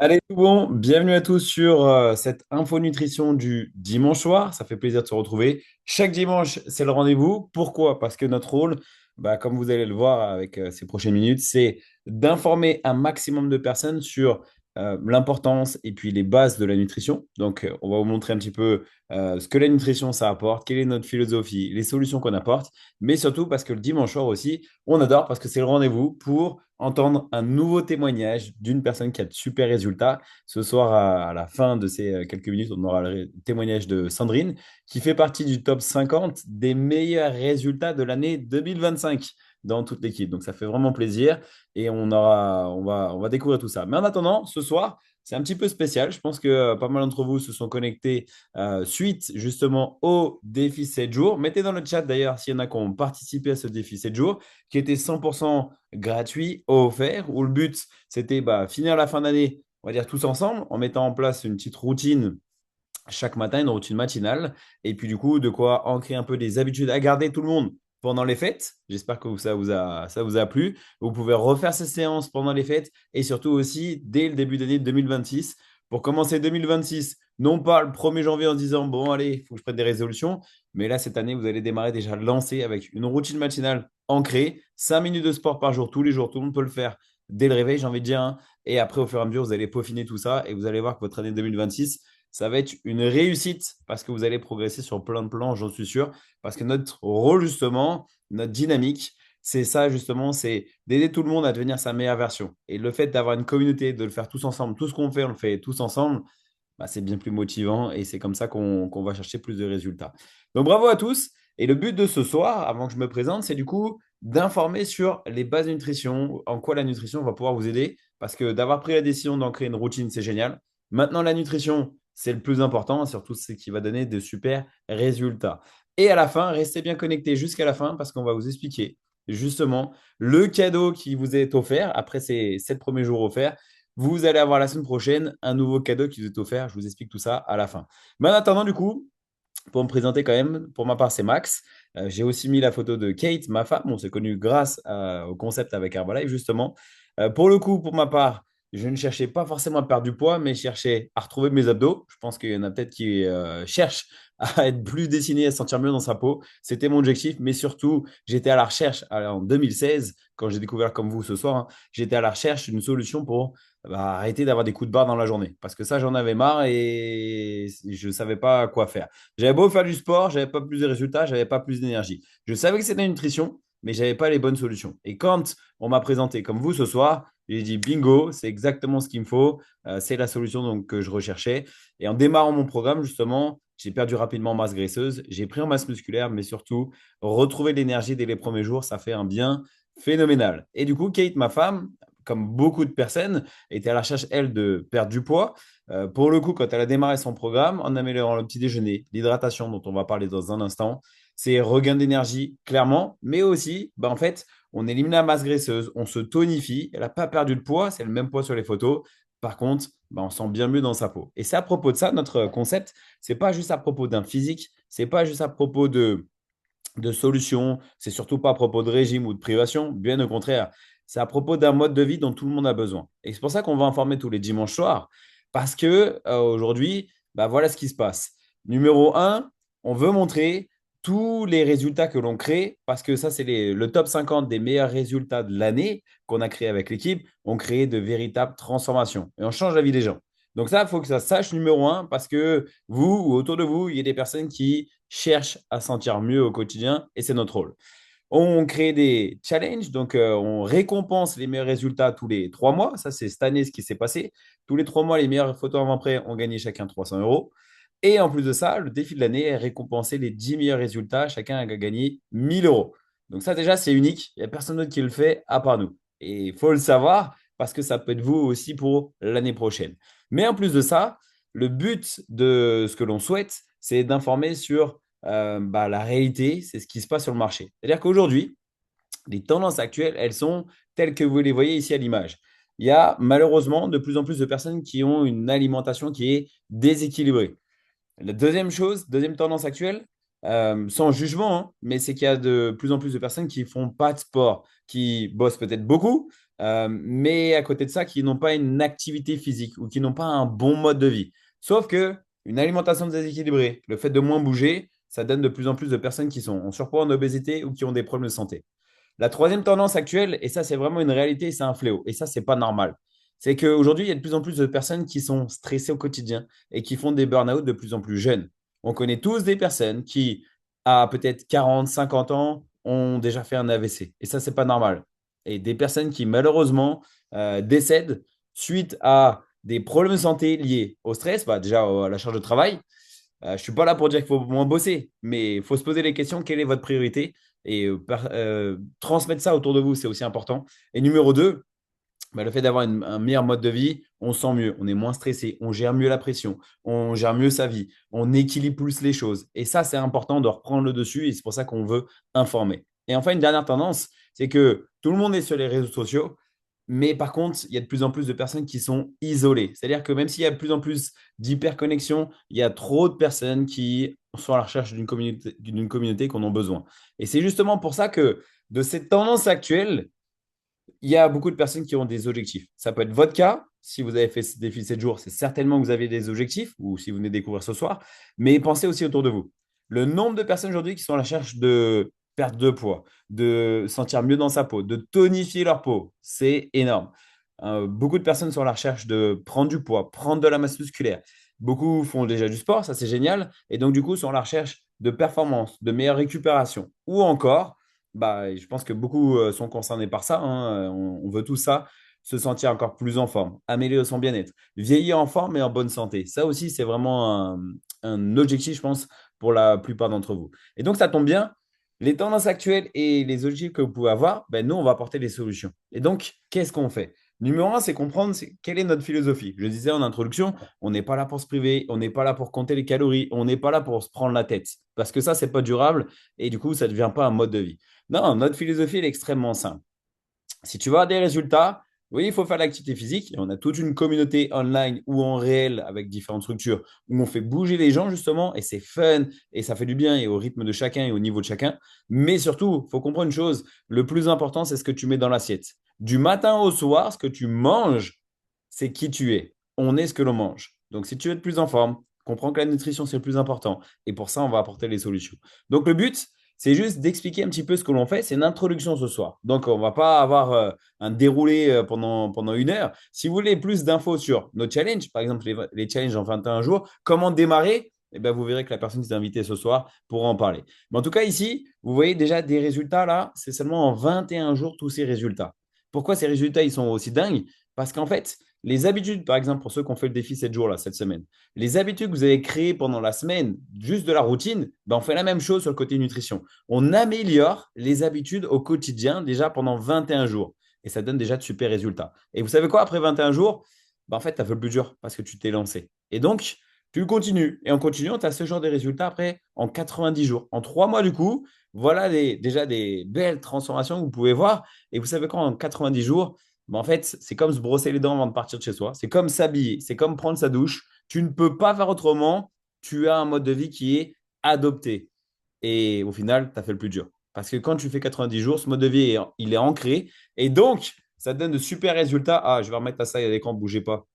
Allez, tout bon, bienvenue à tous sur cette info nutrition du dimanche soir. Ça fait plaisir de se retrouver. Chaque dimanche, c'est le rendez-vous. Pourquoi? Parce que notre rôle, comme vous allez le voir avec ces prochaines minutes, c'est d'informer un maximum de personnes sur l'importance et puis les bases de la nutrition. Donc, on va vous montrer un petit peu ce que la nutrition, ça apporte, quelle est notre philosophie, les solutions qu'on apporte, mais surtout parce que le dimanche soir aussi, on adore parce que c'est le rendez-vous pour entendre un nouveau témoignage d'une personne qui a de super résultats. Ce soir, à la fin de ces quelques minutes, on aura le témoignage de Sandrine, qui fait partie du top 50 des meilleurs résultats de l'année 2025 dans toute l'équipe. Donc, ça fait vraiment plaisir et on va découvrir tout ça. Mais en attendant, ce soir, c'est un petit peu spécial. Je pense que pas mal d'entre vous se sont connectés suite justement au défi 7 jours. Mettez dans le chat d'ailleurs s'il y en a qui ont participé à ce défi 7 jours, qui était 100% gratuit, offert, où le but, c'était finir la fin d'année, on va dire tous ensemble, en mettant en place une petite routine chaque matin, une routine matinale, et puis du coup, de quoi ancrer un peu des habitudes à garder tout le monde pendant les fêtes. J'espère que ça vous a plu. Vous pouvez refaire ces séances pendant les fêtes et surtout aussi dès le début d'année 2026 pour commencer 2026, non pas le 1er janvier en disant, bon, allez, il faut que je prenne des résolutions, mais là, cette année, vous allez démarrer déjà lancé avec une routine matinale ancrée, 5 minutes de sport par jour, tous les jours, tout le monde peut le faire dès le réveil, j'ai envie de dire, hein. Et après, au fur et à mesure, vous allez peaufiner tout ça et vous allez voir que votre année 2026, ça va être une réussite parce que vous allez progresser sur plein de plans, j'en suis sûr. Parce que notre rôle, justement, notre dynamique, c'est ça, justement, c'est d'aider tout le monde à devenir sa meilleure version. Et le fait d'avoir une communauté, de le faire tous ensemble, tout ce qu'on fait, on le fait tous ensemble, c'est bien plus motivant et c'est comme ça qu'on va chercher plus de résultats. Donc bravo à tous. Et le but de ce soir, avant que je me présente, c'est du coup d'informer sur les bases de nutrition, en quoi la nutrition va pouvoir vous aider. Parce que d'avoir pris la décision d'en créer une routine, c'est génial. Maintenant, la nutrition, c'est le plus important, surtout ce qui va donner de super résultats. Et à la fin, restez bien connectés jusqu'à la fin parce qu'on va vous expliquer justement le cadeau qui vous est offert après ces 7 premiers jours offerts. Vous allez avoir la semaine prochaine un nouveau cadeau qui vous est offert. Je vous explique tout ça à la fin. Mais en attendant, du coup, pour me présenter quand même, pour ma part, c'est Max. J'ai aussi mis la photo de Kate, ma femme. On s'est connus grâce au concept avec Herbalife, justement. Pour le coup, pour ma part, je ne cherchais pas forcément à perdre du poids, mais je cherchais à retrouver mes abdos. Je pense qu'il y en a peut-être qui cherchent à être plus dessinés, à se sentir mieux dans sa peau. C'était mon objectif, mais surtout, j'étais à la recherche, en 2016, quand j'ai découvert comme vous ce soir, hein, j'étais à la recherche d'une solution pour arrêter d'avoir des coups de barre dans la journée. Parce que ça, j'en avais marre et je ne savais pas quoi faire. J'avais beau faire du sport, j'avais pas plus de résultats, j'avais pas plus d'énergie. Je savais que c'était une nutrition, mais j'avais pas les bonnes solutions. Et quand on m'a présenté comme vous ce soir, j'ai dit bingo, c'est exactement ce qu'il me faut. C'est la solution donc, que je recherchais. Et en démarrant mon programme, justement, j'ai perdu rapidement en masse graisseuse, j'ai pris en masse musculaire, mais surtout, retrouver l'énergie dès les premiers jours, ça fait un bien phénoménal. Et du coup, Kate, ma femme, comme beaucoup de personnes, était à la recherche, elle, de perdre du poids. Pour le coup, quand elle a démarré son programme, en améliorant le petit déjeuner, l'hydratation dont on va parler dans un instant, c'est regain d'énergie, clairement, mais aussi, en fait, on élimine la masse graisseuse, on se tonifie, elle n'a pas perdu de poids, c'est le même poids sur les photos. Par contre, on sent bien mieux dans sa peau. Et c'est à propos de ça, notre concept, c'est pas juste à propos d'un physique, c'est pas juste à propos de solutions, c'est surtout pas à propos de régime ou de privation, bien au contraire, c'est à propos d'un mode de vie dont tout le monde a besoin. Et c'est pour ça qu'on va informer tous les dimanches soirs, parce que aujourd'hui, voilà ce qui se passe. Numéro un, on veut montrer tous les résultats que l'on crée, parce que ça, c'est le top 50 des meilleurs résultats de l'année qu'on a créé avec l'équipe. On crée de véritables transformations et on change la vie des gens. Donc ça, il faut que ça sache numéro un, parce que vous ou autour de vous, il y a des personnes qui cherchent à sentir mieux au quotidien et c'est notre rôle. On crée des challenges, donc on récompense les meilleurs résultats tous les 3 mois. Ça, c'est cette année ce qui s'est passé. Tous les 3 mois, les meilleures photos avant-prêt ont gagné chacun 300 euros. Et en plus de ça, le défi de l'année est récompensé les 10 meilleurs résultats. Chacun a gagné 1000 euros. Donc ça, déjà, c'est unique. Il n'y a personne d'autre qui le fait à part nous. Et il faut le savoir parce que ça peut être vous aussi pour l'année prochaine. Mais en plus de ça, le but de ce que l'on souhaite, c'est d'informer sur la réalité, c'est ce qui se passe sur le marché. C'est-à-dire qu'aujourd'hui, les tendances actuelles, elles sont telles que vous les voyez ici à l'image. Il y a malheureusement de plus en plus de personnes qui ont une alimentation qui est déséquilibrée. La deuxième chose, deuxième tendance actuelle, sans jugement, hein, mais c'est qu'il y a de plus en plus de personnes qui font pas de sport, qui bossent peut-être beaucoup, mais à côté de ça, qui n'ont pas une activité physique ou qui n'ont pas un bon mode de vie. Sauf que une alimentation déséquilibrée, le fait de moins bouger, ça donne de plus en plus de personnes qui sont en surpoids, en obésité ou qui ont des problèmes de santé. La troisième tendance actuelle, et ça c'est vraiment une réalité, c'est un fléau, et ça c'est pas normal, c'est qu'aujourd'hui il y a de plus en plus de personnes qui sont stressées au quotidien et qui font des burn-out de plus en plus jeunes. On connaît tous des personnes qui, à peut-être 40, 50 ans, ont déjà fait un AVC, et ça c'est pas normal. Et des personnes qui malheureusement décèdent suite à des problèmes de santé liés au stress, bah, déjà à la charge de travail, je ne suis pas là pour dire qu'il faut moins bosser, mais il faut se poser les questions, quelle est votre priorité? Et transmettre ça autour de vous, c'est aussi important. Et numéro 2, bah, le fait d'avoir un meilleur mode de vie, on se sent mieux, on est moins stressé, on gère mieux la pression, on gère mieux sa vie, on équilibre plus les choses. Et ça, c'est important de reprendre le dessus et c'est pour ça qu'on veut informer. Et enfin, une dernière tendance, c'est que tout le monde est sur les réseaux sociaux, mais par contre, il y a de plus en plus de personnes qui sont isolées. C'est-à-dire que même s'il y a de plus en plus d'hyperconnexion, il y a trop de personnes qui sont à la recherche d'une communauté qu'on a besoin. Et c'est justement pour ça que de cette tendance actuelle, il y a beaucoup de personnes qui ont des objectifs. Ça peut être votre cas. Si vous avez fait ce défi de 7 jours, c'est certainement que vous avez des objectifs, ou si vous venez de découvrir ce soir. Mais pensez aussi autour de vous. Le nombre de personnes aujourd'hui qui sont à la recherche de perte de poids, de sentir mieux dans sa peau, de tonifier leur peau, c'est énorme. Beaucoup de personnes sont à la recherche de prendre du poids, prendre de la masse musculaire. Beaucoup font déjà du sport, ça c'est génial. Et donc, du coup, sont à la recherche de performance, de meilleure récupération. Ou encore, bah, je pense que beaucoup sont concernés par ça, hein. On veut tout ça, se sentir encore plus en forme, améliorer son bien-être, vieillir en forme et en bonne santé. Ça aussi, c'est vraiment un objectif, je pense, pour la plupart d'entre vous. Et donc, ça tombe bien. Les tendances actuelles et les objectifs que vous pouvez avoir, ben, nous, on va apporter des solutions. Et donc, qu'est-ce qu'on fait? Numéro un, c'est comprendre quelle est notre philosophie. Je disais en introduction, on n'est pas là pour se priver, on n'est pas là pour compter les calories, on n'est pas là pour se prendre la tête. Parce que ça, c'est pas durable et du coup, ça ne devient pas un mode de vie. Non, notre philosophie, elle est extrêmement simple. Si tu veux avoir des résultats, oui, il faut faire l'activité physique. Et on a toute une communauté online ou en réel avec différentes structures où on fait bouger les gens justement et c'est fun et ça fait du bien et au rythme de chacun et au niveau de chacun. Mais surtout, il faut comprendre une chose, le plus important, c'est ce que tu mets dans l'assiette. Du matin au soir, ce que tu manges, c'est qui tu es. On est ce que l'on mange. Donc si tu veux être plus en forme, comprends que la nutrition, c'est le plus important. Et pour ça, on va apporter les solutions. Donc le but, c'est juste d'expliquer un petit peu ce que l'on fait. C'est une introduction ce soir. Donc, on ne va pas avoir un déroulé pendant 1 heure. Si vous voulez plus d'infos sur nos challenges, par exemple les challenges en 21 jours, comment démarrer, eh ben, vous verrez que la personne qui est invitée ce soir pourra en parler. Mais en tout cas, ici, vous voyez déjà des résultats là. C'est seulement en 21 jours tous ces résultats. Pourquoi ces résultats ils sont aussi dingues? Parce qu'en fait, les habitudes, par exemple, pour ceux qui ont fait le défi 7 jours là, cette semaine, les habitudes que vous avez créées pendant la semaine, juste de la routine, ben on fait la même chose sur le côté nutrition. On améliore les habitudes au quotidien déjà pendant 21 jours. Et ça donne déjà de super résultats. Et vous savez quoi, après 21 jours, ben en fait, tu as fait le plus dur parce que tu t'es lancé. Et donc, tu continues. Et en continuant, tu as ce genre de résultats après en 90 jours. En 3 mois, du coup, voilà déjà des belles transformations que vous pouvez voir. Et vous savez quoi, en 90 jours, ben en fait, c'est comme se brosser les dents avant de partir de chez soi. C'est comme s'habiller. C'est comme prendre sa douche. Tu ne peux pas faire autrement. Tu as un mode de vie qui est adopté. Et au final, tu as fait le plus dur. Parce que quand tu fais 90 jours, ce mode de vie, il est ancré. Et donc, ça te donne de super résultats. Ah, je vais remettre ça à l'écran, bougez pas.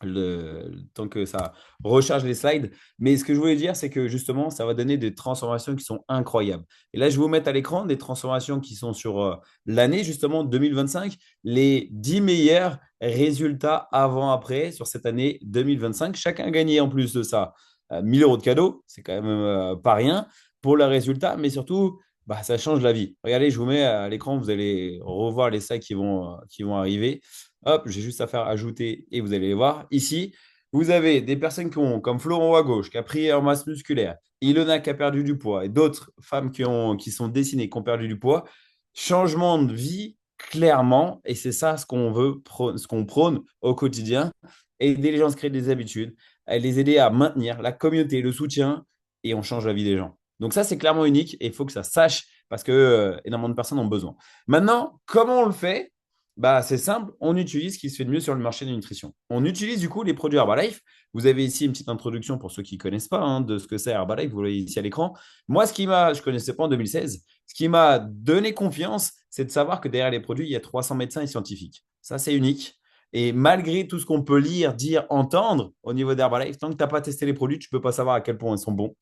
Le temps que ça recharge les slides. Mais ce que je voulais dire, c'est que justement, ça va donner des transformations qui sont incroyables. Et là, je vais vous mettre à l'écran des transformations qui sont sur l'année, justement, 2025, les 10 meilleurs résultats avant-après sur cette année 2025. Chacun a gagné en plus de ça 1000 euros de cadeaux. C'est quand même pas rien pour le résultat, mais surtout, bah, ça change la vie. Regardez, je vous mets à l'écran, vous allez revoir les slides qui vont arriver. Hop, j'ai juste à faire ajouter et vous allez les voir. Ici, vous avez des personnes qui ont, comme Florent à gauche, qui a pris en masse musculaire, Ilona qui a perdu du poids et d'autres femmes qui sont dessinées, qui ont perdu du poids. Changement de vie, clairement, et c'est ça ce qu'on veut, ce qu'on prône au quotidien. Aider les gens à se créer des habitudes, à les aider à maintenir la communauté, le soutien, et on change la vie des gens. Donc ça, c'est clairement unique et il faut que ça sache parce que énormément de personnes ont besoin. Maintenant, comment on le fait? Bah, c'est simple, on utilise ce qui se fait de mieux sur le marché de nutrition. On utilise du coup les produits Herbalife. Vous avez ici une petite introduction pour ceux qui ne connaissent pas hein, de ce que c'est Herbalife, vous voyez ici à l'écran. Moi, je ne connaissais pas en 2016, ce qui m'a donné confiance, c'est de savoir que derrière les produits, il y a 300 médecins et scientifiques. Ça, c'est unique. Et malgré tout ce qu'on peut lire, dire, entendre au niveau d'Herbalife, tant que tu n'as pas testé les produits, tu ne peux pas savoir à quel point ils sont bons,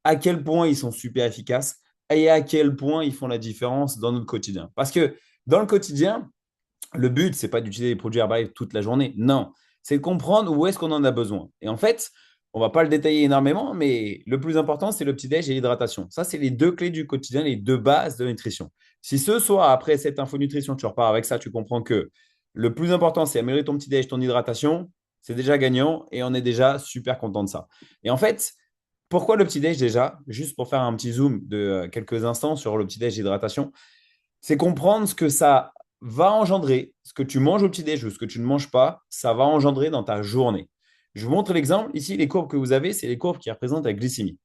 à quel point ils sont super efficaces et à quel point ils font la différence dans notre quotidien. Parce que dans le quotidien, le but, c'est pas d'utiliser les produits Herbalife toute la journée. Non, c'est de comprendre où est-ce qu'on en a besoin. Et en fait, on va pas le détailler énormément, mais le plus important, c'est le petit-déj et l'hydratation. Ça, c'est les deux clés du quotidien, les deux bases de la nutrition. Si ce soir, après cette info nutrition, tu repars avec ça, tu comprends que le plus important, c'est améliorer ton petit-déj, ton hydratation, c'est déjà gagnant et on est déjà super content de ça. Et en fait, pourquoi le petit-déj déjà? Juste pour faire un petit zoom de quelques instants sur le petit-déj d'hydratation, c'est comprendre ce que ça va engendrer, ce que tu manges au petit-déj ou ce que tu ne manges pas, ça va engendrer dans ta journée. Je vous montre l'exemple. Ici, les courbes que vous avez, c'est les courbes qui représentent la glycémie.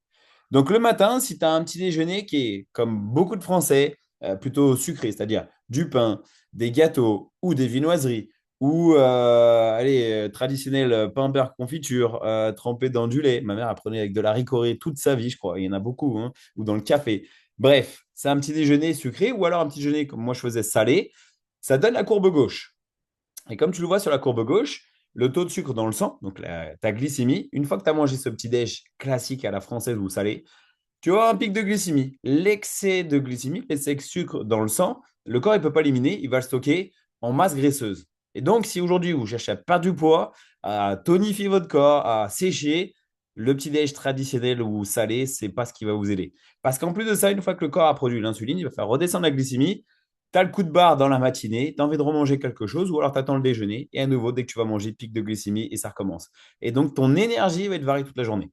Donc, le matin, si tu as un petit déjeuner qui est, comme beaucoup de Français, plutôt sucré, c'est-à-dire du pain, des gâteaux ou des viennoiseries, ou allez, traditionnel pain beurre confiture trempé dans du lait. Ma mère apprenait avec de la ricorée toute sa vie, je crois. Il y en a beaucoup, hein, ou dans le café. Bref, c'est un petit déjeuner sucré ou alors un petit déjeuner comme moi je faisais salé. Ça donne la courbe gauche. Et comme tu le vois sur la courbe gauche, le taux de sucre dans le sang, donc ta glycémie, une fois que tu as mangé ce petit déj classique à la française ou salé, tu as un pic de glycémie. L'excès de glycémie, l'excès de sucre dans le sang, le corps ne peut pas l'éliminer, il va le stocker en masse graisseuse. Et donc, si aujourd'hui vous cherchez à perdre du poids, à tonifier votre corps, à sécher, le petit-déj traditionnel ou salé, c'est pas ce qui va vous aider. Parce qu'en plus de ça, une fois que le corps a produit l'insuline, il va faire redescendre la glycémie. Tu as le coup de barre dans la matinée, tu as envie de remanger quelque chose, ou alors tu attends le déjeuner, et à nouveau, dès que tu vas manger, pic de glycémie, et ça recommence. Et donc, ton énergie va être variée toute la journée.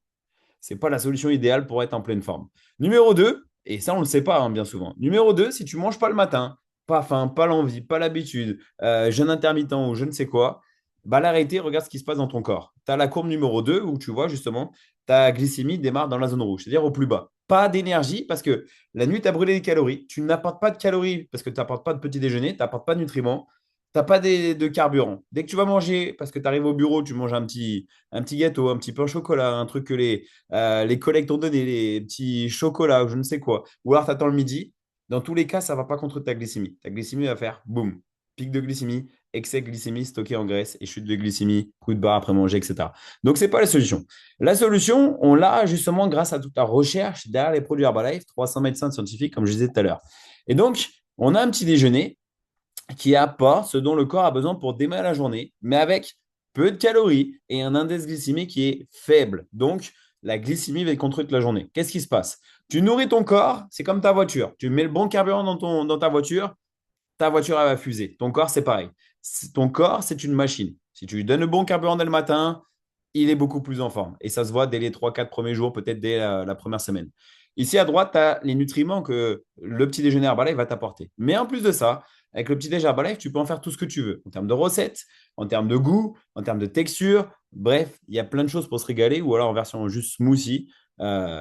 C'est pas la solution idéale pour être en pleine forme. Numéro 2, et ça on ne le sait pas hein, bien souvent. Numéro 2, si tu ne manges pas le matin, pas faim, pas l'envie, pas l'habitude, jeûne intermittent ou je ne sais quoi, bah l'arrêter, regarde ce qui se passe dans ton corps. Tu as la courbe numéro 2 où tu vois justement ta glycémie démarre dans la zone rouge, c'est-à-dire au plus bas. Pas d'énergie parce que la nuit, tu as brûlé des calories. Tu n'apportes pas de calories parce que tu n'apportes pas de petit déjeuner, tu n'apportes pas de nutriments, tu n'as pas de carburant. Dès que tu vas manger, parce que tu arrives au bureau, tu manges un petit gâteau, un petit pain au chocolat, un truc que les collègues t'ont donné, les petits chocolats ou je ne sais quoi, ou alors tu attends le midi, dans tous les cas, ça ne va pas contre ta glycémie. Ta glycémie va faire boum, pic de glycémie, excès de glycémie stocké en graisse et chute de glycémie, coup de barre après manger, etc. Donc, ce n'est pas la solution. La solution, on l'a justement grâce à toute la recherche derrière les produits Herbalife, 300 médecins scientifiques, comme je disais tout à l'heure. Et donc, on a un petit déjeuner qui apporte ce dont le corps a besoin pour démarrer la journée, mais avec peu de calories et un index glycémique qui est faible. Donc, la glycémie va être contrôlée toute la journée. Qu'est-ce qui se passe? Tu nourris ton corps, c'est comme ta voiture. Tu mets le bon carburant dans ta voiture elle va fuser. Ton corps, c'est pareil. Ton corps, c'est une machine. Si tu lui donnes le bon carburant dès le matin, il est beaucoup plus en forme. Et ça se voit dès les 3-4 premiers jours, peut-être dès la première semaine. Ici, à droite, tu as les nutriments que le petit déjeuner Herbalife va t'apporter. Mais en plus de ça, avec le petit déjeuner Herbalife, tu peux en faire tout ce que tu veux. En termes de recettes, en termes de goût, en termes de texture. Bref, il y a plein de choses pour se régaler. Ou alors en version juste smoothie,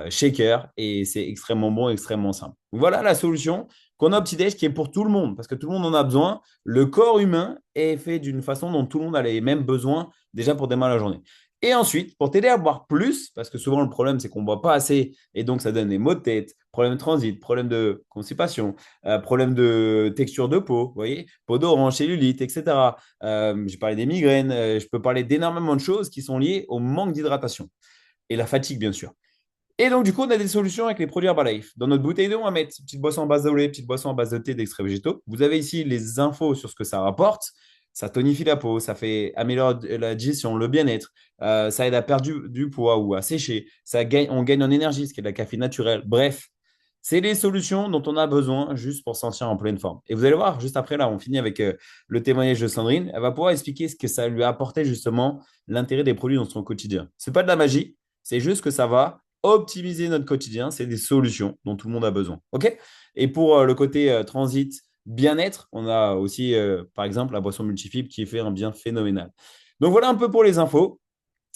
shaker. Et c'est extrêmement bon, extrêmement simple. Voilà la solution qu'on a au petit-déj qui est pour tout le monde. Parce que tout le monde en a besoin. Le corps humain est fait d'une façon dont tout le monde a les mêmes besoins déjà pour démarrer la journée. Et ensuite, pour t'aider à boire plus, parce que souvent le problème c'est qu'on ne boit pas assez et donc ça donne des maux de tête, problème de transit, problème de constipation, problème de texture de peau, vous voyez, peau d'orange, cellulite, etc. J'ai parlé des migraines, je peux parler d'énormément de choses qui sont liées au manque d'hydratation et la fatigue bien sûr. Et donc, du coup, on a des solutions avec les produits Herbalife. Dans notre bouteille d'eau, on va mettre petite boisson à base de lait, petite boisson à base de thé, d'extraits végétaux. Vous avez ici les infos sur ce que ça rapporte. Ça tonifie la peau, ça fait améliorer la digestion, le bien-être, ça aide à perdre du poids ou à sécher, on gagne en énergie, ce qui est de la caféine naturelle. Bref, c'est les solutions dont on a besoin juste pour se sentir en pleine forme. Et vous allez voir, juste après, là, on finit avec le témoignage de Sandrine. Elle va pouvoir expliquer ce que ça lui a apporté justement l'intérêt des produits dans son quotidien. Ce n'est pas de la magie, c'est juste que ça va optimiser notre quotidien, c'est des solutions dont tout le monde a besoin. OK? Et pour le côté transit, bien-être, on a aussi, par exemple, la boisson multifibre qui fait un bien phénoménal. Donc voilà un peu pour les infos.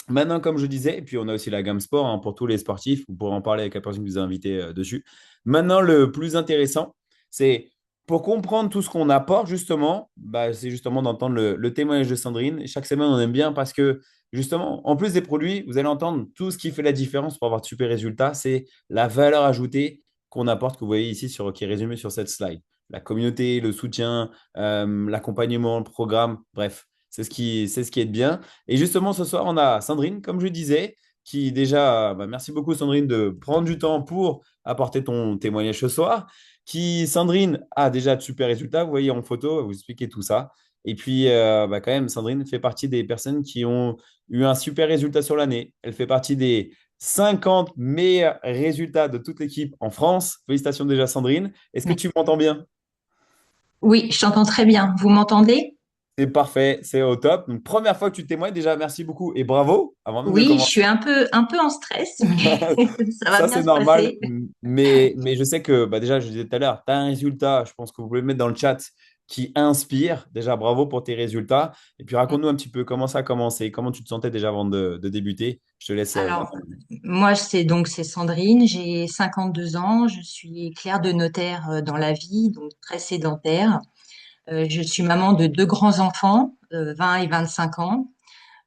Maintenant, comme je disais, et puis on a aussi la gamme sport hein, pour tous les sportifs, vous pourrez en parler avec la personne qui vous a invité dessus. Maintenant, le plus intéressant, c'est pour comprendre tout ce qu'on apporte, justement, bah, c'est justement d'entendre le témoignage de Sandrine. Chaque semaine, on aime bien parce que, justement, en plus des produits, vous allez entendre tout ce qui fait la différence pour avoir de super résultats, c'est la valeur ajoutée qu'on apporte, que vous voyez ici, qui est résumée sur cette slide. la communauté, le soutien, l'accompagnement, le programme, bref, c'est ce qui est de bien. Et justement, ce soir, on a Sandrine, comme je disais, qui déjà, bah, merci beaucoup Sandrine de prendre du temps pour apporter ton témoignage ce soir. Qui, Sandrine, a déjà de super résultats, vous voyez en photo, vous expliquez tout ça. Et puis, bah, quand même, Sandrine fait partie des personnes qui ont eu un super résultat sur l'année. Elle fait partie des 50 meilleurs résultats de toute l'équipe en France. Félicitations déjà, Sandrine. Est-ce que tu m'entends bien? Oui, je t'entends très bien. Vous m'entendez? C'est parfait, c'est au top. Donc, première fois que tu témoignes, déjà, merci beaucoup et bravo avant même de Oui, je commencer. suis un peu en stress, mais ça va Ça, bien c'est se normal. passer. Mais je sais que, bah, déjà, je disais tout à l'heure, tu as un résultat, je pense que vous pouvez le mettre dans le chat, qui inspire. Déjà, bravo pour tes résultats. Et puis, raconte-nous un petit peu comment ça a commencé, comment tu te sentais déjà avant de débuter. Je te laisse la Alors, parole. moi, c'est Sandrine, j'ai 52 ans, je suis clerc de notaire dans la vie, donc très sédentaire. Je suis maman de deux grands-enfants, 20 et 25 ans.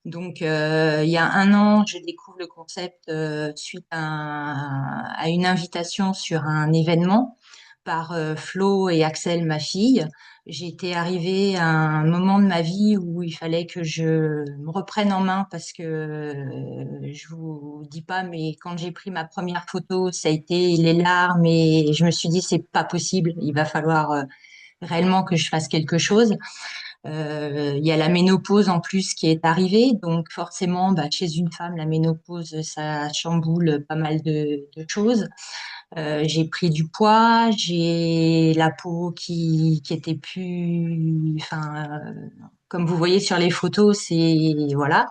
Donc, il y a un an, je découvre le concept suite à une invitation sur un événement par Flo et Axel, ma fille. J'étais arrivée à un moment de ma vie où il fallait que je me reprenne en main parce que je vous dis pas, mais quand j'ai pris ma première photo, ça a été les larmes et je me suis dit c'est pas possible, il va falloir réellement que je fasse quelque chose. Il y a la ménopause en plus qui est arrivée, donc forcément, bah, chez une femme, la ménopause, ça chamboule pas mal de choses. J'ai pris du poids, j'ai la peau qui était plus, enfin, comme vous voyez sur les photos, c'est voilà.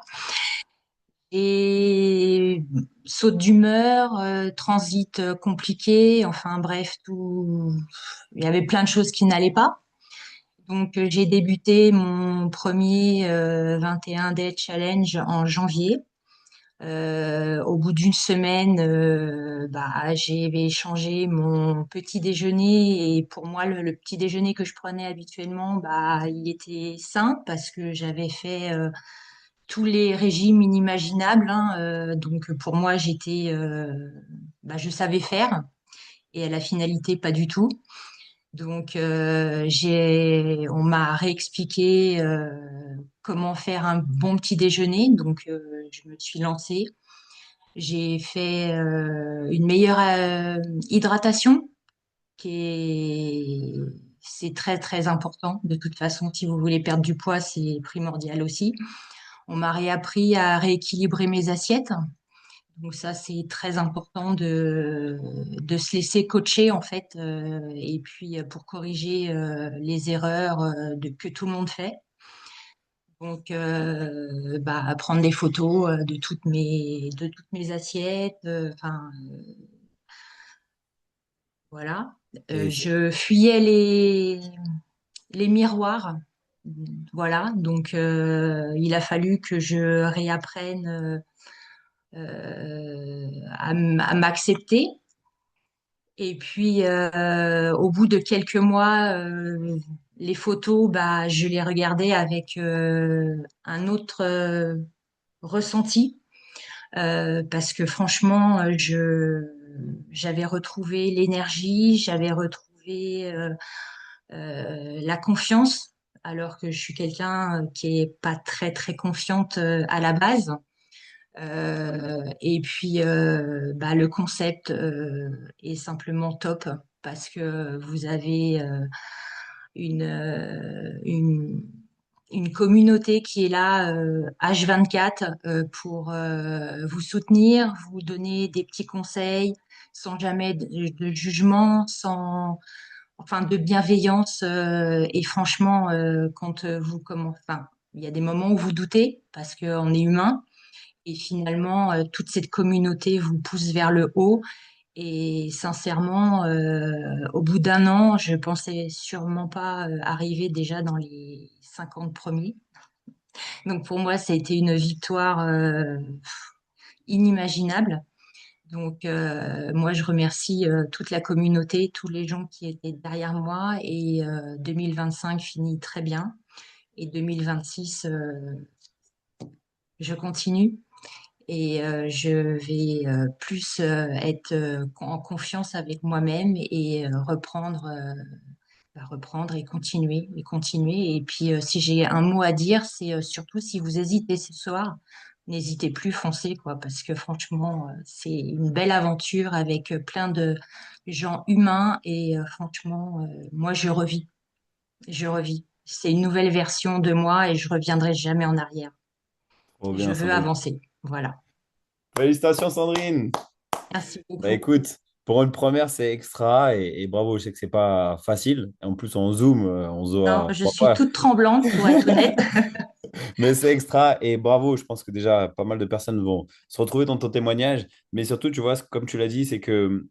Et saute d'humeur, transit compliqué, enfin bref, tout. Il y avait plein de choses qui n'allaient pas. Donc, j'ai débuté mon premier 21 Day Challenge en janvier. Au bout d'une semaine, bah, j'ai changé mon petit déjeuner et pour moi, le petit déjeuner que je prenais habituellement, bah, il était sain parce que j'avais fait tous les régimes inimaginables, hein. Donc, pour moi, bah, je savais faire et à la finalité, pas du tout. Donc, on m'a réexpliqué comment faire un bon petit déjeuner. Donc, je me suis lancée. J'ai fait une meilleure hydratation, c'est très très important. De toute façon, si vous voulez perdre du poids, c'est primordial aussi. On m'a réappris à rééquilibrer mes assiettes. Donc ça, c'est très important de se laisser coacher en fait, et puis pour corriger les erreurs que tout le monde fait. Donc, bah, prendre des photos de toutes mes assiettes. Enfin, voilà. Et Je fuyais les miroirs. Voilà. Donc, il a fallu que je réapprenne à m'accepter. Et puis, au bout de quelques mois, les photos, bah, je les regardais avec un autre ressenti, parce que franchement, j'avais retrouvé l'énergie, j'avais retrouvé la confiance, alors que je suis quelqu'un qui est pas très très confiante à la base. Et puis, bah, le concept est simplement top parce que vous avez une, euh, une, une communauté qui est là H24 pour vous soutenir, vous donner des petits conseils sans jamais de jugement, enfin, de bienveillance. Et franchement, quand enfin, il y a des moments où vous doutez parce qu'on est humain. Et finalement, toute cette communauté vous pousse vers le haut. Et sincèrement, au bout d'un an, je pensais sûrement pas arriver déjà dans les 50 premiers. Donc pour moi, ça a été une victoire inimaginable. Donc moi, je remercie toute la communauté, tous les gens qui étaient derrière moi. Et 2025 finit très bien. Et 2026, je continue. Et je vais plus être en confiance avec moi-même et reprendre reprendre et continuer et continuer. Et puis, si j'ai un mot à dire, c'est surtout si vous hésitez ce soir, n'hésitez plus, foncez, quoi, parce que franchement, c'est une belle aventure avec plein de gens humains et franchement, moi, je revis. C'est une nouvelle version de moi et je reviendrai jamais en arrière. Trop Je bien, veux Sandrine. avancer. Voilà. Félicitations, Sandrine. Merci Bah beaucoup. écoute, pour une première, c'est extra et bravo, je sais que c'est pas facile. En plus, en Zoom, on se Non, voit je suis pas. toute tremblante pour être honnête. Mais c'est extra et bravo. Je pense que déjà, pas mal de personnes vont se retrouver dans ton témoignage. Mais surtout, tu vois, comme tu l'as dit, c'est que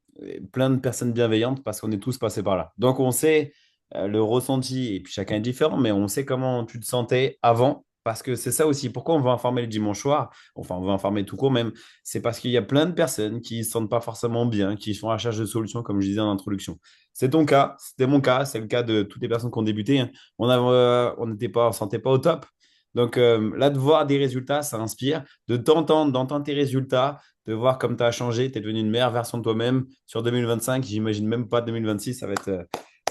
plein de personnes bienveillantes parce qu'on est tous passés par là. Donc, on sait le ressenti et puis chacun est différent, mais on sait comment tu te sentais avant. Parce que c'est ça aussi. Pourquoi on veut informer le dimanche soir? Enfin, on veut informer tout court même. C'est parce qu'il y a plein de personnes qui ne se sentent pas forcément bien, qui sont à la recherche de solutions, comme je disais en introduction. C'est ton cas, c'était mon cas, c'est le cas de toutes les personnes qui ont débuté, hein. On n'était pas, on ne se sentait pas au top. Donc là, de voir des résultats, ça inspire. De t'entendre, d'entendre tes résultats, de voir comme tu as changé, tu es devenu une meilleure version de toi-même sur 2025. J'imagine même pas 2026, ça va être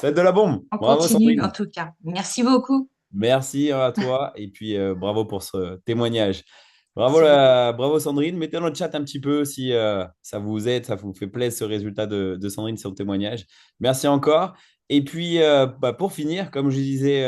de la bombe. On Bravo, continue en Sandrine. tout cas. Merci beaucoup. Merci à toi et puis bravo pour ce témoignage. Merci beaucoup. Bravo Sandrine. Mettez dans le chat un petit peu si ça vous aide, ça vous fait plaisir ce résultat de Sandrine sur le témoignage. Merci encore. Et puis pour finir, comme je disais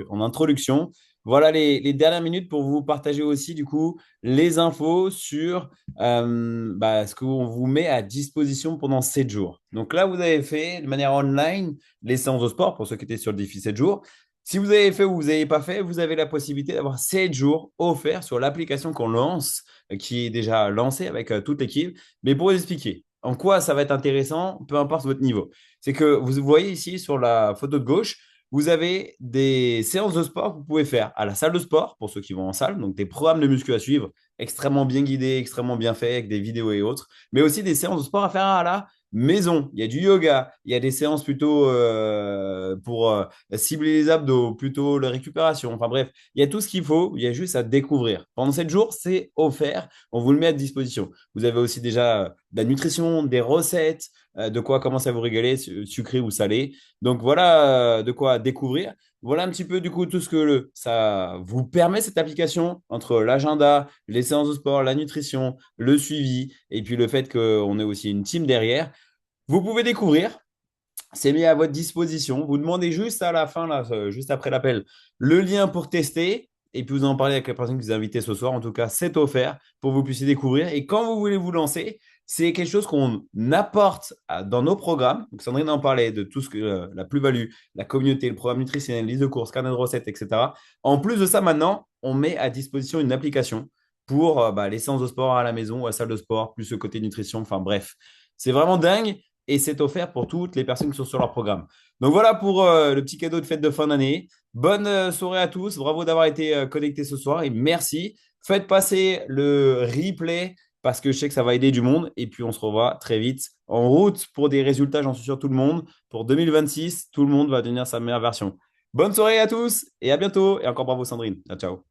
en introduction, voilà les dernières minutes pour vous partager aussi du coup les infos sur ce qu'on vous met à disposition pendant 7 jours. Donc là, vous avez fait de manière online les séances de sport pour ceux qui étaient sur le défi 7 jours. Si vous avez fait ou vous n'avez pas fait, vous avez la possibilité d'avoir 7 jours offerts sur l'application qu'on lance, qui est déjà lancée avec toute l'équipe. Mais pour vous expliquer en quoi ça va être intéressant, peu importe votre niveau, c'est que vous voyez ici sur la photo de gauche, vous avez des séances de sport que vous pouvez faire à la salle de sport, pour ceux qui vont en salle, donc des programmes de muscu à suivre, extrêmement bien guidés, extrêmement bien faits, avec des vidéos et autres, mais aussi des séances de sport à faire à la maison. Il y a du yoga, il y a des séances plutôt pour cibler les abdos, plutôt la récupération. Enfin bref, il y a tout ce qu'il faut, il y a juste à découvrir. Pendant 7 jours, c'est offert, on vous le met à disposition. Vous avez aussi déjà de la nutrition, des recettes, de quoi commencer à vous régaler, sucré ou salé. Donc voilà de quoi découvrir. Voilà un petit peu du coup tout ce que ça vous permet cette application entre l'agenda, les séances de sport, la nutrition, le suivi et puis le fait qu'on ait aussi une team derrière. Vous pouvez découvrir, c'est mis à votre disposition. Vous demandez juste à la fin, là, juste après l'appel, le lien pour tester. Et puis vous en parlez avec la personne que vous invitez ce soir. En tout cas, c'est offert pour que vous puissiez découvrir. Et quand vous voulez vous lancer, c'est quelque chose qu'on apporte dans nos programmes. Donc, Sandrine en parlait de tout ce que la plus-value, la communauté, le programme nutritionnel, liste de courses, carnet de recettes, etc. En plus de ça, maintenant, on met à disposition une application pour les séances de sport à la maison ou à la salle de sport, plus le côté nutrition. Enfin bref, c'est vraiment dingue et c'est offert pour toutes les personnes qui sont sur leur programme. Donc voilà pour le petit cadeau de fête de fin d'année. Bonne soirée à tous. Bravo d'avoir été connectés ce soir et merci. Faites passer le replay parce que je sais que ça va aider du monde. Et puis on se revoit très vite en route pour des résultats, j'en suis sûr, tout le monde. Pour 2026, tout le monde va devenir sa meilleure version. Bonne soirée à tous et à bientôt. Et encore bravo Sandrine. Ciao, ciao.